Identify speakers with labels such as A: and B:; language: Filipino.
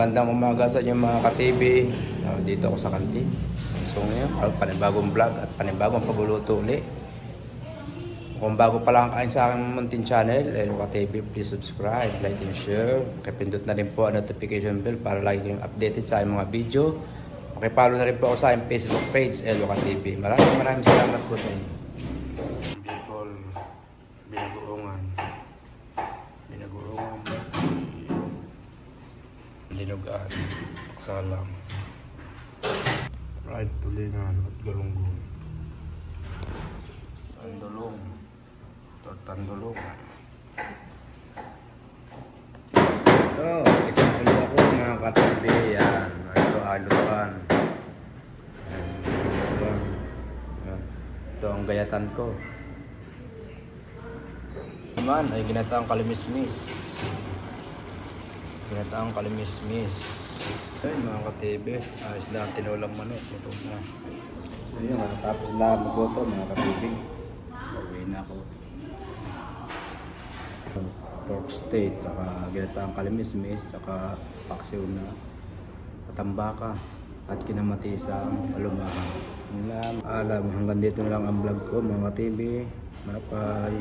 A: Magandang umaga sa inyo mga ka-TV. Dito ako sa kantin. So ngayon, panibagong vlog at panibagong pagluluto ulit. Kung bago pa lang kayo sa aking muntin channel, ka-TV, please subscribe, like and share. Pakipindot na rin po ang notification bell para lagi kayong updated sa aking mga video. Pakipollow na rin po ako sa aking Facebook page, ka-TV. Maraming salamat po sa inyo. Bicol, binagoongan. Dinugaan, salam, fried tulingan at galunggong, tandulong, tortandulong. Ito, isang sulo ako mga ka-TV. Yan, ito aluan. Ito ang gayatan ko. Naman ay ginataang kalimis-mis. Ginataang kalimis-mis. Ayun mga ka-TV, ayos na ang tinulang manok. Ito na. Ayun, tapos na magluto mga ka-TV. Uwi na ako. Pork steak, ginataang kalimis-mis, saka paksiw na patambaka at kinamatisang alumahan. Hanggang dito na lang ang vlog ko mga ka-TV. Bye-bye.